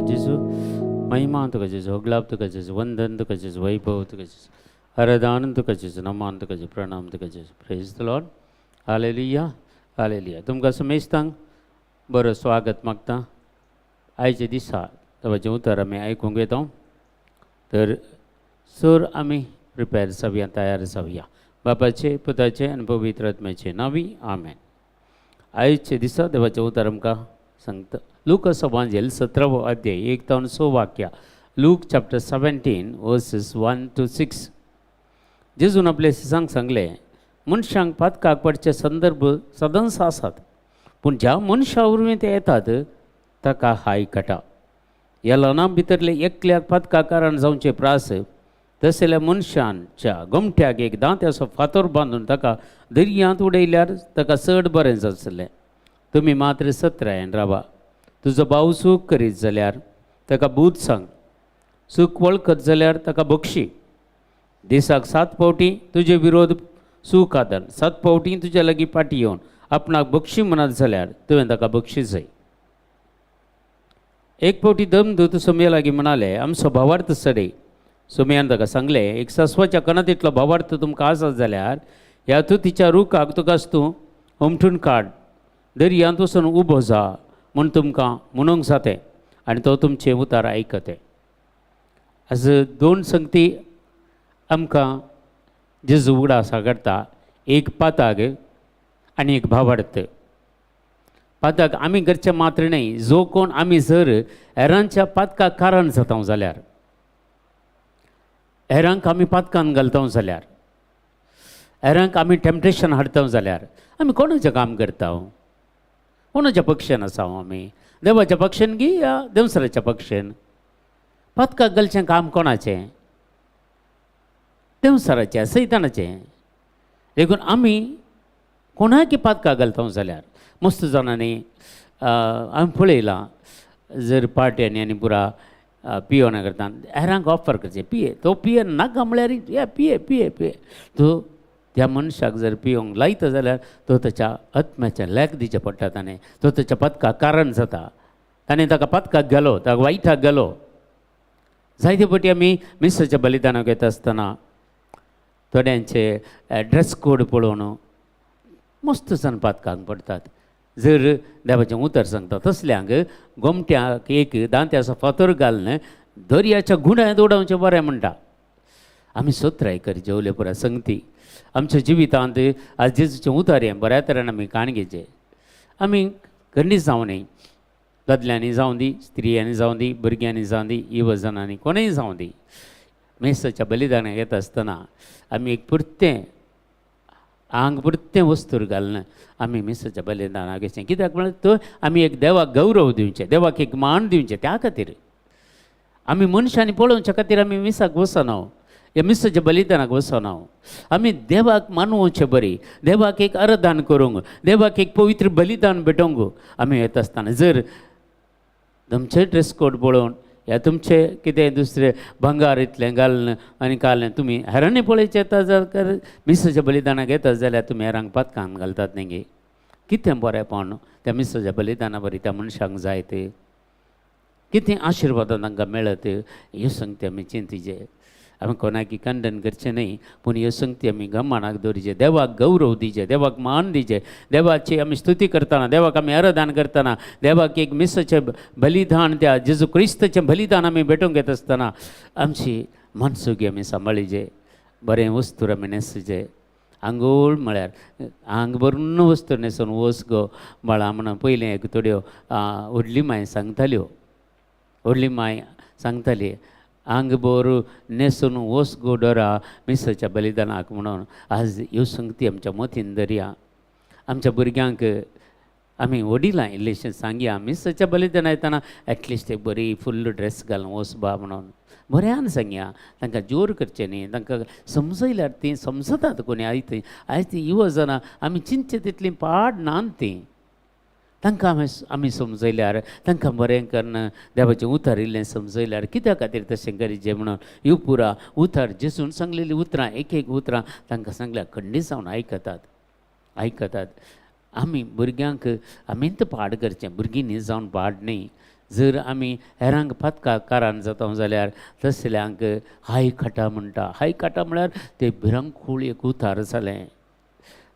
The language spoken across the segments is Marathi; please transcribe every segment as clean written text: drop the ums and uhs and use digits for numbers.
जेजू, महिमा तुका जेजू, होगलाप तुका जेजू, वंदन तुका जेजू, वैभव तुका जेजू, आराधना तुका जेजू, नमान तुका जेजू, प्रणाम तुका जेजू. Praise the Lord. Hallelujah hallelujah. तुमकां समेस्तांक बरो स्वागत मागता. आयच्या दिसा देवाचें उतर आमी आयकूंक येता. तर सर आमी प्रिपेर जावया, तयार जावया. बापाचे, पुताचे आनी पवित्र आत्म्याचे नांवी आमेन. आयच्या दिसा देवाचें उतर आमकां सांगता लूकास एवांजेल 17 अध्याय 1 ते 6 वाक्या. Look chapter 17 versus 1 to 6. जेजून आपल्या शिसांक सांगले, मनशांक पातकाक पडचे संदर्भ सदांच आसात, पूण ज्या मनशा वरवीं ते येतात ताका हाय काटा. ह्या लोना भितरले एकल्याक पातका कारण जावचे प्रास, तसल्या मनशांच्या गोमट्याक एक दांत्याचो फातर बांदून ताका दर्यांत उडयल्यार ताका चड बरें जातलें. तुमी मात्र सत्रायन रावा. तुजो भाव सूख करीत जाल्यार ताका बूद सांग, सूख वळखत जाल्यार ताका बक्षी. दिसाक 7 फावटी तुजे विरोध सूख आदन, 7 फावटी तुज्या लागीं पाटी येवन आपणाक बक्षी म्हणत जाल्यार तुवें ताका बक्षी जाय. एक फावटी दमदूत सोमया लागीं म्हणाले, आमचो भावार्थ सडय. सोमयान ताका सांगले, एक सस्वाच्या कणा तितलो भावार्थ तुमकां आसत जाल्यार ह्या तुतीच्या रुखाक तुकाच तूं उमटून काड, दर्यांत वचून उबो जा म्हूण तुमकां म्हणूंक जातें, आनी तो तुमचें उतार आयकते. आज 2 संगती आमकां जेजू उगडा सांगता. एक पाताक आनी एक भावार्थ. पाताक आमी करचे मात्र न्हय, जो कोण आमी जर हेरांच्या पातकाक कारण जाता जाल्यार, हेरांक आमी पातकान घालता जाल्यार, हेरांक आमी टॅम्पटेशन हाडता जाल्यार आमी कोणाचें काम करता? कोणाच्या पक्षान आसा आमी? देवाच्या पक्षान गी या देवसराच्या पक्षान? पातकाक घालचें काम कोणाचें? देवसराचें, सैतानाचें. देखून आमी कोणाक पातकाक घालता जाल्यार मस्त जाणांनी हांवें पळयलां, जर पार्ट्यांनी आनी पुरा पियोना करता हेरांक ऑफर करचें, पिये तो पिये नाका म्हळ्यार या पिये पिये पिये. तो त्या मनशाक जर पियोंक लायता जाल्यार तो ताच्या आत्म्याचें लेख दिचें पडटा. ताणें तो ताच्या पदकाक कारण जाता. ताणें ताका पदकाक गेलो, ताका वायटाक गेलो. जायते फावटी आमी मिसाच्या बलिदानाक येता आसतना थोड्यांचे ड्रेस कोड पळोवन मस्त जावन पदकाक पडटात. जर देवाचें उतर सांगता तसल्यांक गोमट्याक एक दांत्याचो फातर घालून दर्याच्या गुंडाळ्यांत उडोवचें बरें म्हणटा. आमी सोत्राय करी जेवले पुरा संगती. आमच्या जिवितांत आज जेजूचें उतर हें बऱ्या तरेन आमी काणगेचें आमी खंडीत जावं न्ही. दादल्यांनी जावं दी, स्त्रियांनी जावं दी, भुरग्यांनी जावं दी, युवजनांनी कोणूय जावं दी, मेसाच्या बलिदानाक येता आसतना आमी एक पुरतें आंग पुरतें वस्तूर घालून आमी मिसाच्या बलिदानाक येचें. कित्याक म्हळ्यार तो आमी एक देवाक गौरव दिवचें, देवाक एक मान दिवचें. त्या खातीर आमी मनशांनी पळोवच्या खातीर आमी मिसाक वचना, ह्या मिसाच्या बलिदानाक वचना. आमी देवाक मानवचें बरी, देवाक एक आराधन करूंक, देवाक एक पवित्र बलिदान भेटोवंक आमी येता आसतना जर तुमचे ड्रेस कोड पळोवन या तुमचें कितें दुसरें भंगार इतलें घालून आनी घालून तुमी हेरांनी पळयचे येता जाल्यार मिसाच्या बलिदानाक येतात जाल्यार तुमी हेरांक पातकान घालतात न्ही गे. कितें बरेंपण त्या मिसाच्या बलिदाना बरी त्या मनशांक जाय ते, कितें आशिर्वाद तांकां मेळत, ह्यो संगती आमी चिंतीचे. आमी कोणाकी खंडन करचें न्ही, पूण ह्यो संगती आमी गमानाक दवरचे, देवाक गौरव दिचे, देवाक मान दिचे. देवाची आमी स्तुती करतना, देवाक आमी आराधन करतना, देवाक एक मिसाचें बलिदान, त्या जेजू क्रिस्ताचें बलिदान आमी भेटोवंक येता आसतना आमची मनसुगी आमी सांबाळीचे, बरें वस्तूर आमी न्हेसचे. आंघोळ म्हळ्यार आंग भरून वस्तू न्हेसून वस गो बाळा म्हणून पयलीं एक थोड्यो व्हडली माय सांगताल्यो. व्हडली माय सांगताली, आंग बोर न्हेसून वस गो डोरा मिसाच्या बलिदानाक म्हणून. आज ह्यो संगती आमच्या मतीन दरया. आमच्या भुरग्यांक आमी वडिलां इल्लेशें सांगया, मिसाच्या बलिदाना येतना एटलिस्ट एक बरी फुल्ल ड्रेस घालून वच बा म्हणून बऱ्यान सांगया. तांकां जोर करचें न्ही, तांकां समजयल्यार तीं समजतात. कोणी आयज तीं युवजनां आमी चिंतचे तितलीं पाड नात तीं. तांकां आमी समजयल्यार, तांकां बरें करून देवाचें उतर इल्लें समजयल्यार कित्या खातीर तशें करीचें म्हणून ह्यो पुरा उतर जेजून सांगलेलीं उतरां एक एक उतरां तांकां सांगल्यार खंडीत जावन आयकतात. आमी भुरग्यांक आमींत पाड करचें, भुरगीं न्ही जावन पाड न्ही. जर आमी हेरांक पातका कारान जाता जाल्यार तसल्यांक हाय काटा म्हणटा. हाय काटा म्हळ्यार ते भिरांकूळ एक उतार जालें.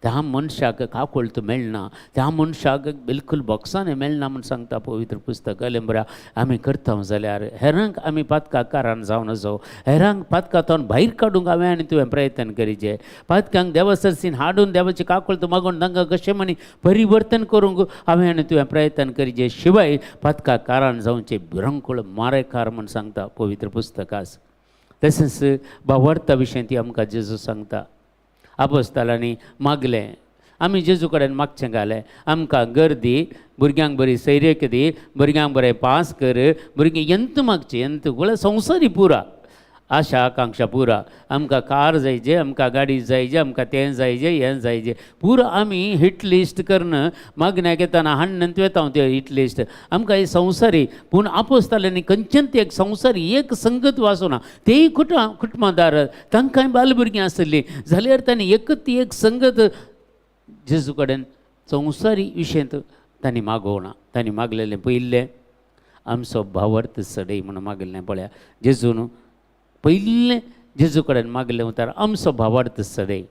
त्या मनशाक काकोळतो मेळना, त्या मनशाक बिलकूल बॉक्सांनी मेळना म्हूण सांगता पवित्र पुस्तक. बऱ्या आमी करता जाल्यार हेरांक आमी पातका कारान जावन नजो. हेरांक पातकांतून भायर काडूंक हांवें आनी तुवें प्रयत्न करीचे. पातकांक देवासरसीन हाडून देवाची काकोळतो मागून तांकां कशें म्हणी परिवर्तन करूंक हांवें आनी तुवें प्रयत्न करीचे. शिवाय पातका कारान जावचे भिरांकूळ मारेकार म्हूण सांगता पवित्र पुस्तकास. तशेंच भावार्था विशयी ती आमकां जेजू सांगता. आपोस्तालांनी मागलें, आमी जेजू कडेन मागचें घालें, आमकां घर दी, भुरग्यांक बरी सैरेक दी, भुरग्यांक बरें पास कर, भुरगीं यंत मागचें. यंत म्हळ्यार संवसारी पुरा, आशा आकांक्षा पुरा. आमकां कार जायचे, आमकां गाडी जायचे, आमकां तें जायचें, हें जायचें. पुरो आमी हिट लिस्ट करून मागण्याक येताना हाडून येता तें हिट लिस्ट. आमकां हे संवसारी. पूण आपोस्तालांनी खंयचेंच एक संवसारी एक संगत वाचूना. तेय कुटुंबादार, तांकांय बालभुरगीं आसलीं जाल्यार तांणी एकच ती एक संगत जेजू कडेन संवसारी विशयंत तांणी मागोवना. तांणी मागलेलें पयलें आमचो भावार्थ सडय म्हणून मागलें. पळया जेजून पयलें जेजू कडेन मागलें उतार आमचो भावार्थ सडय,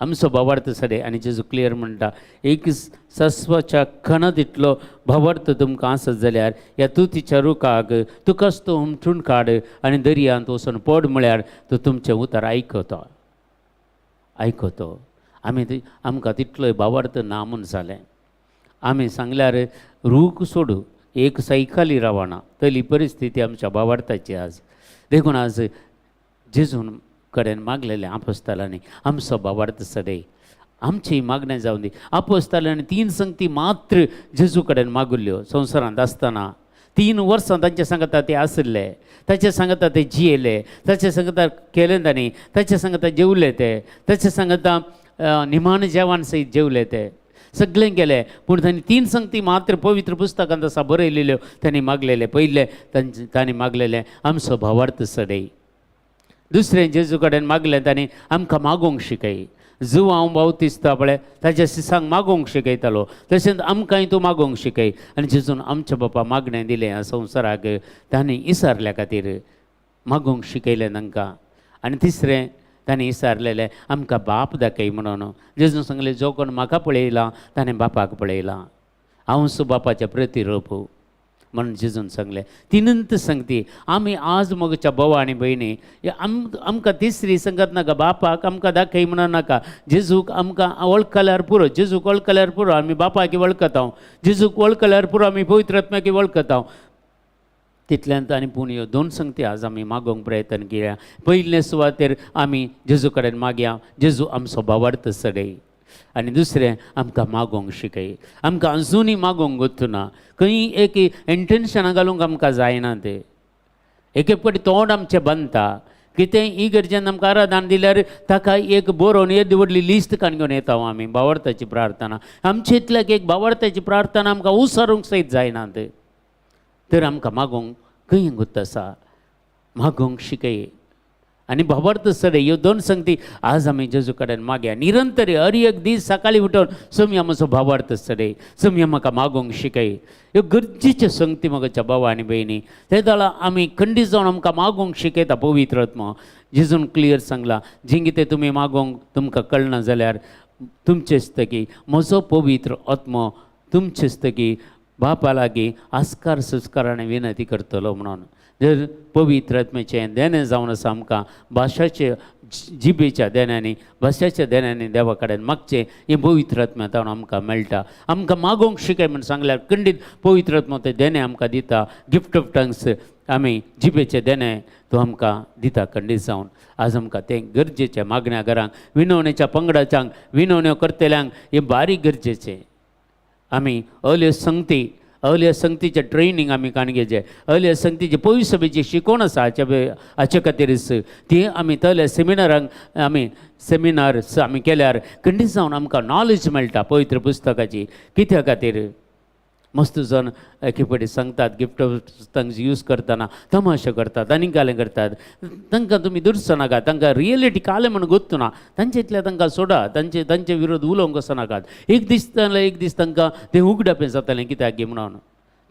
आमचो भावार्थ सडय. आनी जेजू क्लियर म्हणटा, एक सस्वाच्या खणात इतलो भावार्थ तुमकां आसत जाल्यार ह्या तुतीच्या रुखाक तुकाच तो उमटून काड आनी दर्यांत वचून पड म्हळ्यार तो तुमचें उतार आयकतो. आमकां तितलोय भावार्थ ना म्हूण जालें. आमी सांगल्यार रूख सोडू, एक सायकली रावना, तली परिस्थिती आमच्या भावार्थाची आज. देखून आज जेजून कडेन मागलेलें आपोस्तालांनी आमचो भावार्थ सडय. आमची मागणें जावन दी. आपोस्तालांनी 3 संगती मात्र जेजू कडेन मागुल्ल्यो संवसारांत आसतना. 3 वर्सां तांचे सांगता ते आसले, ताचे सांगता ते जियेले, ताचे सांगता केलें तांणी, ताचे सांगता जेवले ते, ताचे सांगता निमाण जेवण सयत जेवले ते, सगळें केलें. पूण तांणी 3 संगती मात्र पवित्र पुस्तकांत आसा बरयलेल्यो तांणी मागलेले. पयलें तांणी मागलेलें आमचो भावार्थ सडय. दुसरें जेजू कडेन मागलें तांणी आमकां मागोवंक शिकय. जो हांव बावतिस्ता पळय ताच्या सिसांक मागोवंक शिकयतालो तशेंच आमकांय तूं मागोवंक शिकय. आनी जेजून आमच्या बापा मागणें दिलें ह्या संवसाराक. तांणी इसारल्या खातीर मागोवंक शिकयलें तांकां. आनी तिसरें तांणी इसारलेलें आमकां बाप दाखय म्हणून. जेजून सांगलें, जो कोण म्हाका पळयला ताणें बापाक पळयलां, हांवूच बापाचें प्रतिरूप म्हणून जेजून सांगलें. 3 संगती आमी आज मोगच्या भावा आनी भयणी आमकां तिसरी संगत नाका. बापाक आमकां दाखय म्हणून नाका. जेजूक आमकां वळखल्यार पुरो. जेजूक वळखल्यार पुरो आमी बापाकी वळखता. जेजूक वळखल्यार पुरो आमी पवित्र आत्म्याकी वळखता. तितल्यांत आनी पूण ह्यो 2 संगती आज आमी मागोवंक प्रयत्न केल्या. पयले सुवातेर आमी जेजू कडेन मागया, जेजू आमचो भावार्थ सडय. आनी दुसरें आमकां मागोवंक शिकय. आमकां अजुनूय मागोवंक गोतूना. खंय एक इंटेन्शनां घालूंक आमकां जायना. ते एक फावटी तोंड आमचें बांदता. कितेंय इगर्जेन आमकां आराधन दिल्यार ताका एक बरोवन येदी व्हडली लिस्ट काडून घेवन येता आमी भावार्थाची प्रार्थना. आमचे इतल्याक एक भावार्थाची प्रार्थना आमकां उसारूंक सयत जायना. तर आमकां मागोवंक खंय गुत आसा. मागोवंक शिकय आनी भावार्थ सडय. ह्यो 2 संगती आज आमी जेजू कडेन मागया. निरंतर हर एक दीस सकाळीं उठोन सोमी आमचो भावार्थ सडय, सोमी म्हाका मागोवंक शिकय. ह्यो गरजेच्यो संगती म्हाका भावा आनी भयणी. ते दळा आमी खंडीत जावन आमकां मागोवंक शिकयता पवित्र आत्मा. जेजून क्लियर सांगलां, जें कितें तुमी मागोवंक तुमकां कळना जाल्यार तुमचे हस्तकी म्हजो पवित्र आत्मा तुमचे हस्तकी बापा लागीं आस्कार सुस्काराने विनंती करतलो म्हणून. जर पवित्र आत्म्याचें देणें जावन आसा आमकां भाशाचे जिबेच्या देण्यानी भाशाच्या देण्यानी देवा कडेन मागचें हें पवित्र आत्म्यांतल्यान आमकां मेळटा. आमकां मागोवंक शिकय म्हूण सांगल्यार खंडीत पवित्र आत्मा तें देणें आमकां दिता. गिफ्ट ऑफ टंग्स आमी जिबेचें देणें तो आमकां दिता खंडीत जावन. आज आमकां तें गरजेचें. मागण्या घरांक, विनवणेच्या पंगडाच्यांक, विनवण्यो करतल्यांक हें बारीक गरजेचें. आमी अहल्या संगतीचें ट्रेनिंग आमी काणगेचें अहल्या संगतीचे पवित्र सभेची शिकोवण आसा हाचे खातीरच ती आमी तहल्या सेमिनार्स आमी केल्यार खंडीत जावन आमकां नॉलेज मेळटा पवित्र पुस्तकाची. कित्या खातीर मस्त जण एके फावटी सांगतात गिफ्ट ऑफ टंग्स यूज करतना तमाशे करतात आनी कालें करतात. तांकां तुमी दुरसो नाका. तांकां रियलिटी कालें म्हूण गोत्तू ना. तांचे इतल्या तांकां सोडा. तांचे विरोध उलोवंक वचो नाकात. एक दीस तांकां तें उगडापें जातालें कित्याक गे म्हणून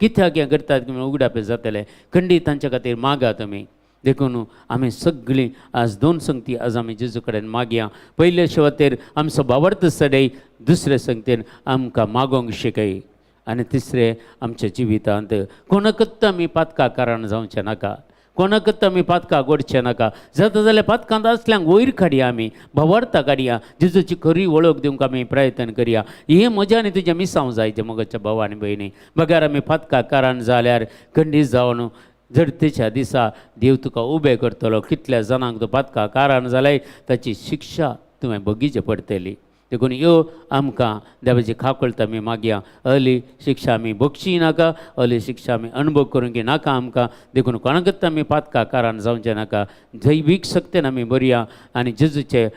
कित्याक हें करतात की उगडापे जातले खंडीत तांच्या खातीर मागा तुमी देखून आमी सगळीं आज 2 संगती आज आमी जेजू कडेन मागया पयले शेवतेर आमचो भावार्थ सडय दुसरे संगतेन आमकां मागोंक शिकय आनी तिसरे आमच्या जिवितांत कोणाकच आमी पातका कारण जावचें नाका कोणाकच आमी पातकां घडचें नाका जाता जाल्यार पातकांत आसल्यांक वयर काडया आमी भावार्था काडया जेजूची खरी वळख दिवंक आमी प्रयत्न करया हे म्हज्या आनी तुजें मिसांव जायचें मोगाच्या भावा आनी भयणी बगार आमी पातकां कारण जाल्यार खंडीत जावन जडतेच्या दिसा देव तुका उबें करतलो कितल्या जाणांक तो पातकां कारण जाल्यार ताची शिक्षा तुवें भोगीची पडटली देखून ह्यो आमकां देवाची खाकळट आमी मागया अली शिक्षा आमी भोगची नाका अली शिक्षा आमी अणभव करूंक नाका आमकां देखून कोणाकच आमी पातकां कारण जावचें नाका जैवीक शक्तीन आमी बरया आनी जेजूचे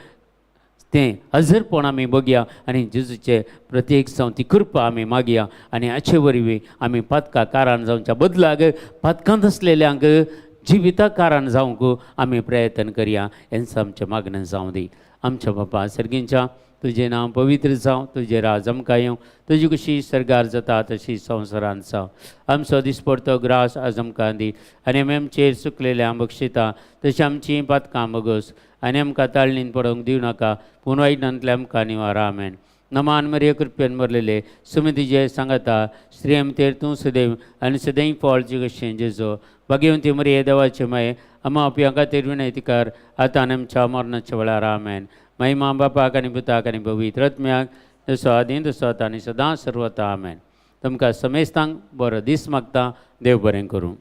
तें हजरपण आमी बगया आनी जेजूचे प्रत्येक जावन ती कृपा आमी मागया आनी हाचे वरवीं आमी पातकां कारण जावच्या बदलाक पातकांत आसलेल्यांक जिविता कारण जावंक आमी प्रयत्न करया हेंच आमचें मागणें जावं दी आमच्या बापा सर्गींच्या तुजें नांव पवित्र जावं तुजें राज आमकां येवं तुजी कशी सरगार जाता तशी संवसारांत जावं आमचो दिसपडतो ग्रास आज आमकां दी आनी आमी आमचेर सुकलेल्या बक्षिता तशी आमची पातकां बगोस आनी आमकां ताळणीन पडोवंक दिवं नाका पूण वायटांतल्यान आमकां निवारा आमेन नमान मरिय कृपेन भरलेले सुमी तुजे सांगता श्री आमतेर तूं सदैव आनी सदैव फळची कशें जेजो भाग्यवंती मरिये देवाचे माये आमा आपया खातीर विनयती कर आतां आनी आमच्या मरणाच्या वेळार आमेन महिमा बापाक आनी पुताक आनी पवित्रात्म्याक जसो आदीं तसो आतां आनी सदां सर्वता आमेन तुमकां समेस्तांक बरो दीस मागता देव बरें करूं